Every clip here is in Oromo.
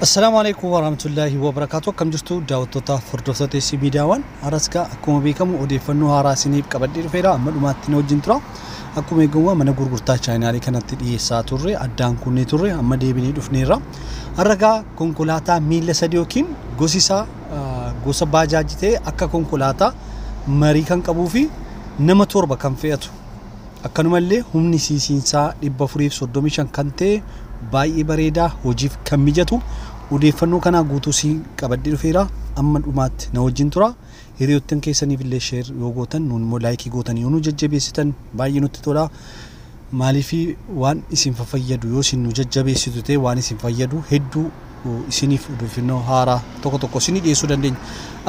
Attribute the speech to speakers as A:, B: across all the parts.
A: السلام عليكم ورحمة الله وبركاته. كم جرتوا دعوتوا فردوسات سي ميدياوان أرسكا أكون بيكم وديفنوا هاراسينيب كبدي فيرا مدومات نوجنترا أكون يجوا من غرغرتا چاينالي كانت دي ساتوري أدان كوني توري أما ديبني دفنيرا أرجع كونكولاتا ميل سديوكين غوسيسا غوسا باجاجته أكا كونكولاتا مريكان كابوفي نمتور بكم فياتو أكنملي هم نسيسينسا لبفريف صدوميشان كنتي باي بريدا وجيف كميجتو وديفنو كنا غوتوسي كبدي فيرا أما الأمات نوجين ترى هيريوتن كيساني في الليشير يوغوتن نون مولايكي غوتن يونو ججبيستن باي نوتتولا مالي في وان اسم ففيدو يوسين نججبي ستوتي وان اسم ففيدو هدو اسنيف ودفنو هارا توكو توكو سيني ديسو دندين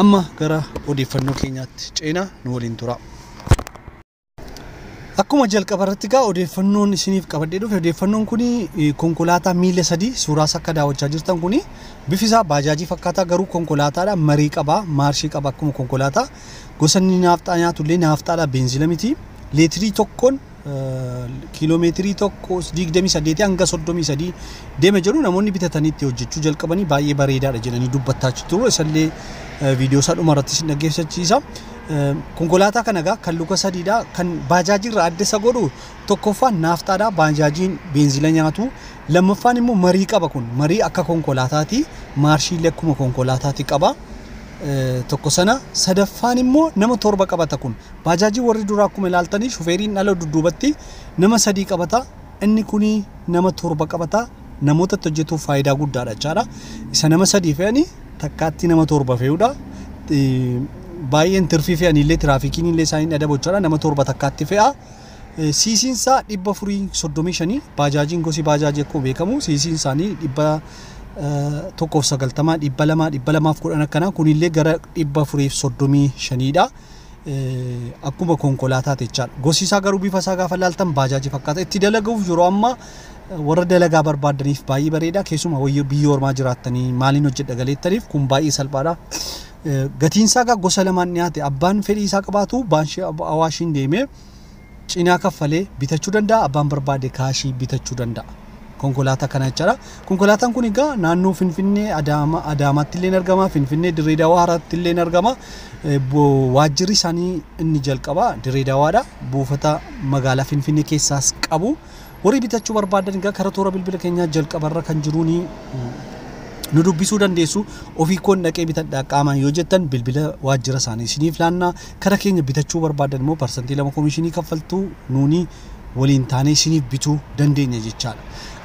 A: أما غرا وديفنو كينيات چينا نولين ترى Akkuma jalqabarratti gaa odeeffannoon isiniif qabadhee dhufe odeeffannoon kuni konkolaataa miila sadii suuraa akka daawwachaa jirtan kuni bifi isaa baajaajii fakkaataa garuu konkolaataadha marii qaba maarshii qaba akkuma konkolaataa gosanni naafxaa nyaatullee naafxaadha beenzila miti leetirii tokkoon kiiloomeetirii tokko 28 hanga 33 deema jedhu namoonni bitataniitti hojjechuu jalqabanii baay'ee bareedaadha jedhanii dubbataa jiru isallee viidiyoo isaa dhumarratti sin dhageessisachiisa. Konkolaataa kana gaa kan luka sadiidha kan baajaajii irraa adda isa godhu tokkoffaan naafxaadha baajaajiin beenzila nyaatu lammaffaan immoo marii qaba kun marii akka konkolaataati maarshiilee akkuma konkolaataati qaba tokko sana sadaffaan immoo nama torba qabata kun baajaajii warri duraa akkuma ilaaltanii shufeeriin ala dudduubatti nama sadii qabata inni kuni nama torba qabata namoota hojjetuuf faayidaa guddaadha jechaadha isa nama sadii fe'anii takkaatti nama torba fe'uudha baay'een tirfii fe'anillee tiraafikiin illee isaanii adabochaadha nama torba takkaatti fe'a siisiinsa 435 baajaajiin gosi baajaajii akkuma beekamu siisiin isaanii 190 200 akkana kunillee gara 435 dha akkuma konkolaataa jechaadha gosi isaa garuu bifa isaa gaafa ilaaltan baajaajii fakkaata itti dalaguuf yeroo amma warra dalagaa barbaadaniif baay'ee bareeda keessuma biyya ormaa jiraattanii maaliin hojjedha galeettaniif kun baay'ee salphaadha gatiin isaa gosa lamaan dhiyaate abbaan fedhii isaa qabaatu baanshii awaashiin deemee cinaa kaffalee bitachuu danda'a abbaan barbaade kaashii bitachuu danda'a konkolaataa kana jechaadha konkolaataan kun egaa naannoo Finfinnee Adaamaatti illee argama Finfinnee Dirreedawaa Haraatti illee argama waajjirri isaanii inni jalqaba Dirreedawaadha buufata magaalaa Finfinnee keessaas qabu warri bitachuu barbaadan egaa karaa toora bilbila keenyaa jalqabarra kan jiruuni nu dubbisuu dandeessu ofii koon dhaqee bitadhaa qaamaan yoo jettan bilbila waajjira isaanii isiniif laannaa karaa keenya bitachuu barbaadan immoo parsantii 2 komishinii kaffaltuu nuuni waliin taanee isiniif bituu dandeenya jechaadha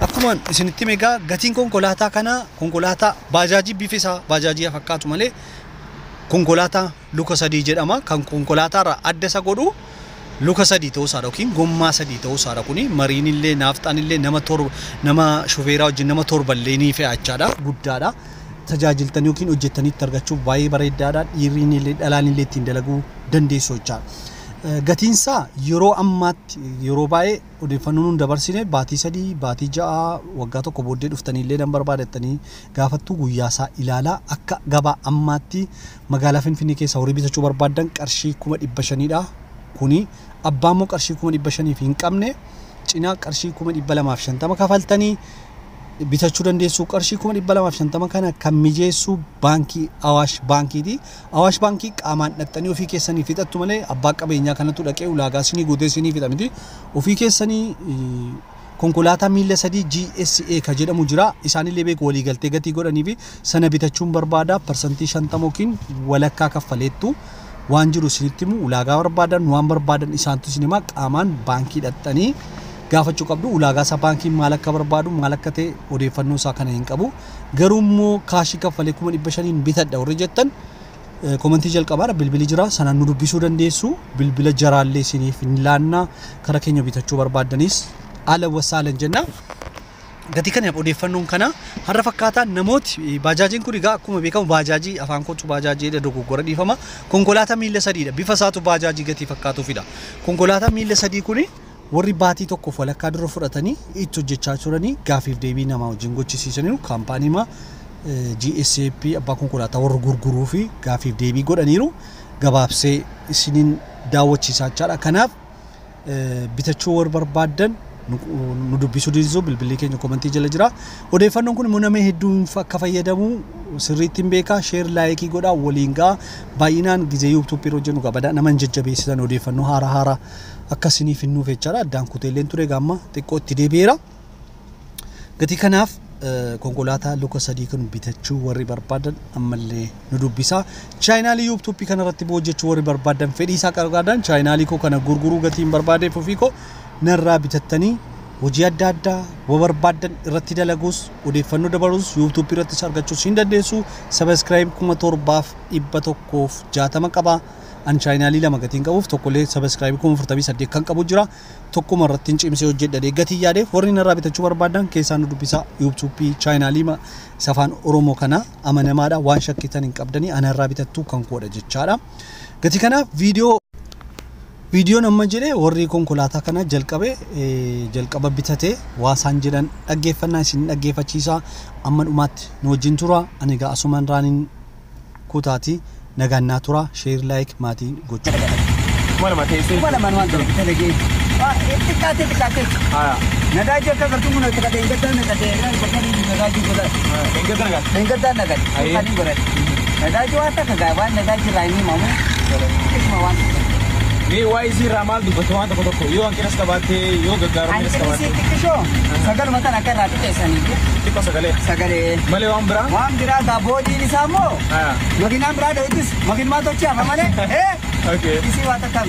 A: akkuma isinitti meegaa gatiin konkolaataa kana konkolaataa baajaajii bifisaa baajaajii fakkaatu malee konkolaataa luka sadii jedhama kan konkolaataarra adda isa godhu luka sadii ta'uu isaa yookiin gommaa sadii ta'uu isaa kuni mariin illee naafxaan illee nama shufeeraa wajjin nama torballee ni fe'achaadha guddaadha tajaajiltan yookiin hojjettanitti argachuuf baay'ee bareedaadha dhiirriin illee dhalaan illee ittiin dalaguu dandeessu jechaadha gatiin isaa yeroo ammaatti yeroo baay'ee odeeffannoon dabarsine baatii 3 baatii 6 waggaa tokko booddee dhuftanii illee dan barbaadatanii gaafattuu guyyaa isaa ilaalaa akka gabaa ammaatti magaalaa Finfinnee keessa horii bitachuu barbaadan qarshii 500 dha kuni abbaan moo qarshii 500 fi hin qabne cinaa qarshii 250 kafaltanii bitachuu dandeessu qarshii 250 kana kan mijeessu baankii Awaash baankiiti Awaash baankii qaamaan dhaqxanii ofii keessanii fixattu malee abbaa qabeenyaa kanatu dhaqee ulaagaa isinii godhee isinii fixa miti ofii keessanii konkolaataa miila sadii GSA ka jedhamu jira isaanillee beeku walii galtee gatii godhanii fi sana bitachuun barbaada parsantii 50 yookiin walakkaa kaffaleettu waan jiru isinitti himu ulaagaa barbaadan waan barbaadan isaantu isinima qaamaan baankii dhaqxanii gaafachuu qabdu ulaagaa isaa baankii maal akka barbaadu maal akka ta'e odeeffannoo isaa kana hin qabu garuu immoo kaashii kaffalee 500 bitadha warri jettan komentii jalqabaadha bilbili jira sanaan nu dubbisuu dandeessu bilbila jaraallee isiniif hin laannaa karaa keenya bitachuu barbaadanis ala wasaalan jenna gatii kana odeeffannoon kana har'a fakkaataa namooti baajaajiin kun egaa akkuma beekamu baajaajii afaan kootu baajaajii dogoggora dhiifama konkolaataa miila sadiidha bifa isaatu baajaajii gatii fakkaatuufidha konkolaataa miila sadii kuni warri baatii tokko walakkaa dura fudhatanii itti hojjechaa turanii gaafiif deebii namaa wajjin gochisiisaniiru kaampaanii GSAP abbaa konkolaataa warra gurguruu fi gaafiif deebii godhaniiru gabaabsee isiniin daawwachiisaa jira kanaaf bitachuu war barbaadan nu dubbisuu dhiisuu bilbilli keenya komentii jala jira. Odeeffannoon kun immoo nama hedduun akka fayyadamu sirriitti hin beekaa sheer laayikii godhaa waliin gaa baay'inaan gizee YouTube yeroo jennu qabada nama jajjabeessisan odeeffannoo haaraa akkasiniif hinnuuf jechaadha. Addaan kuteelleen ture gaamma xiqqoo itti deebi'eera. Gatii kanaaf konkolaataa luka sadii kan bitachuu warri barbaadan ammallee nu dubbisa. Chaayinaalii YouTube kanarratti hojjechuu warri barbaadan fedhii isaa qabaadan chaayinaalii koo kana gurguruu gatiin barbaadeef ofii koo narraa bitattanii hojii adda addaa barbaadan irratti dalaguus odeeffannoo dabaluus YouTube irratti argachuus hin dandeessu. Subscribe 760 qaba. An chaayinaalii lama gatiin qabuuf tokkollee subscribe 48 kan qabu jira. Tokkuma irratti cimsee hojjedhadhe gatii yaadeef warri narraa bitachuu barbaadan keessaan nu dubbisa. YouTube chaayinaalii afaan Oromoo kana amanamaadha waan shakkitan hin qabdanii anarraa bitattuu kan koodha jechaadha. Gatii kanaaf viidiyoon amma jedhee warri konkolaataa kana jalqaba bitatee waasaan jedhan dhaggeeffannaa isin dhaggeeffachiisa. Amma dhumaatti nu wajjin tura. Ani egaa asumaan raaniin kutaati. Naganna tura share like mati gochu
B: mana matesi
C: mana man wan telege tikate nagaje ka gartu mun tikate ingatan nagade bakari nagaje goda ingatan nagade kani gore nagaje wata ka ga wan nagaje raini mamu wan
B: ni waisi ramal du batwa to ko yo ankiras ka bate yo gagaro miras ka bate
C: tikisho sagar mata na karate tesani
B: tiko sagale male wan bra
C: da bodi ni samo magina bra da itis magin ma to cha male
B: okay
C: isi wata kam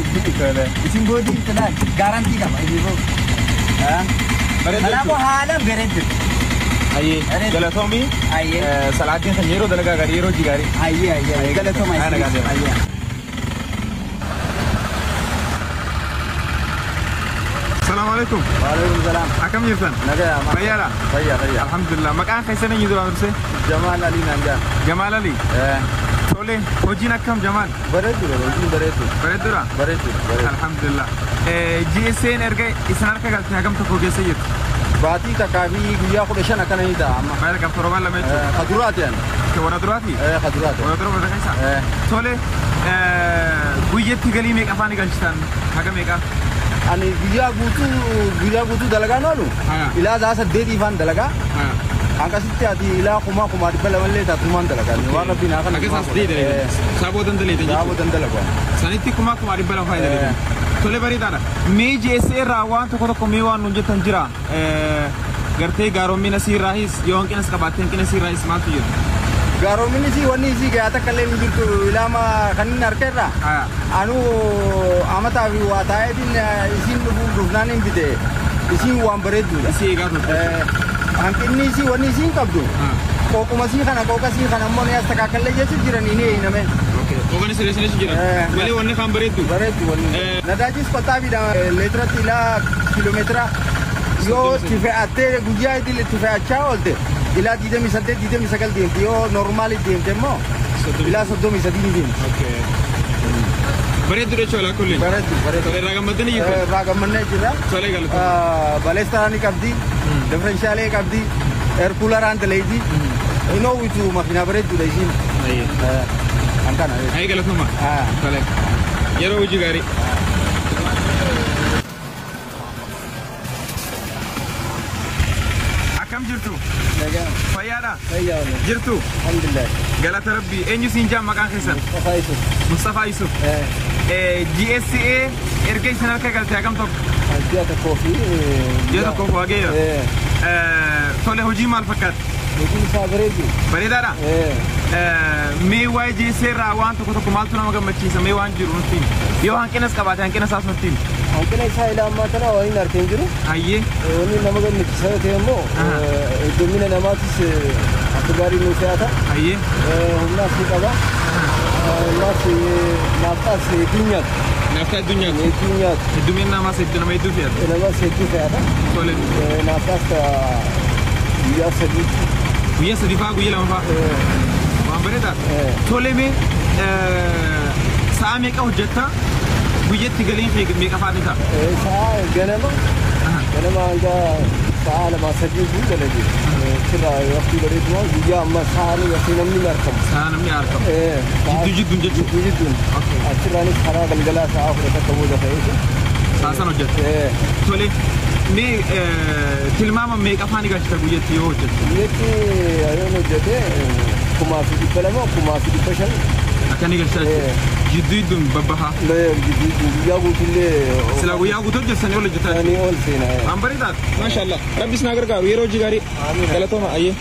C: isi bodi tala garanti ka bai bo mana ko hala bered
B: aye galatomi
C: aye
B: salatin sanero dalaga gari ro jigari
C: aye galatomi aye
B: السلام عليكم.
C: وعليكم السلام.
B: أكمل يفن.
C: نجا.
B: بيارا.
C: بيا.
B: الحمد لله. مكان خيسنا يدور عندسه.
C: جمال علي نانجا.
B: جمال علي. تولي. وجينا كم جمال.
C: بريدورا.
B: الحمد لله. GSN إرجع إسنار كقال تهاجم تفوق سيد.
C: باتي تكافي غيا خدشنا كنا يدا.
B: ما يرجع فرمان لما يجي.
C: خدرات يعني.
B: كوانا دراتي.
C: خدرات.
B: ورا خيسا. تولي. غيا تيجي ميك أفاني كالشتان. هاجم ميكا.
C: أنا غيا بوتو دلعا نالو. إلا زاس ديدي فان دلعا. Angka setiap di ilah kuma di bawah lelet atuman dalaga. Warna bina kan.
B: Agak sasdi deh. Sabo dan dalaga.
C: Sabo dan dalaga.
B: Saniti kuma di bawah file dalaga. Tole bari dana. Me jese rawan to koto komiwan nunjuk tanjira. Gerte garomi nasi rahis. Yang kena sekabatin kena nasi rahis matu je.
C: Garomi nasi wani nasi gaya tak kalian gitu ilama kanin narkera. Anu amata avi watai din isin dufnanin bide. Isin uang beredu.
B: Isi gas
C: Angkin ni si wani si kabdu. Koko masih kana mau ni asta kakalle je jiran ini name.
B: Okay. Koko ni sini jiran. Wali wani kam beredu.
C: Beredu wani. Nadajis kota bida letra tila kilometra. Yo tife ate guja idile tife acha olte. Ila dide misakal di yo normal di mo. Ila soddo misadi di.
B: Okay. Beredu de chola kulli.
C: Beredu.
B: Tole ragamadani yiku.
C: Ragamanne jira.
B: Tole galu.
C: Balestani kabdi. Differentiale kabdi. Air cooler ante lady. Ino itu makina beredu de isin.
B: Aye.
C: Antana.
B: Aye galu tuma. Tole. Yero uji gari. Akam jirtu.
C: Naga.
B: Fayada.
C: Fayada.
B: Jirtu.
C: Alhamdulillah.
B: Galata Rabbi. Enyu sinjam makan khisan. Mustafa Yusuf. GSA ergay sanar ka galte agam tok.
C: Jata kofi.
B: Jata kofi ageyo. Tole hoji mal fakat.
C: Hoji sa beredu.
B: Beredara. Me wai GSA rawan to ko mal tuna magam machi sa me wan jiru nutin. Yo hankenas ka bata hankenas as nutin.
C: Hankenas sa ila matana wani narken jiru.
B: Ayye.
C: Wani namagam machi sa temo. Domina namatis atugari no seata.
B: Ayye.
C: Humna si kaba. Nasi nafas dunia.
B: Nafas dunia.
C: Dunia.
B: Dunia nama se nama itu fiat.
C: Nama se itu fiat.
B: Tole.
C: Nafas dia sedih.
B: Dia sedih pak, dia lama pak. Wah berita. Tole me saat mereka hujatnya, hujat 3 link mereka faham tak?
C: Saat ganama enggak saat lama sedih juga lagi. Kira waktu dari itu dia amma saat ni waktu namni arkam.
B: Saat namni arkam. Jidun.
C: Okay. Akhirnya ni sekarang galgala saat kita tahu dah itu.
B: Saat hujat. Tole. mee tilmaama meeqa afaan galchita guyyaatti yoo hojjettu?
D: Guyyaatti ayoon hojjete 2,200 2,500
B: akkani galchaa jidduun babbaha
D: guyyaa guutuullee
B: sila guyyaa guutuu hojjettanii ol hojjetaa
D: ani ol seena
B: an bariitaat maashaallah rabbis naa gargaaru yeroo hojii gaarii galatooma ayyee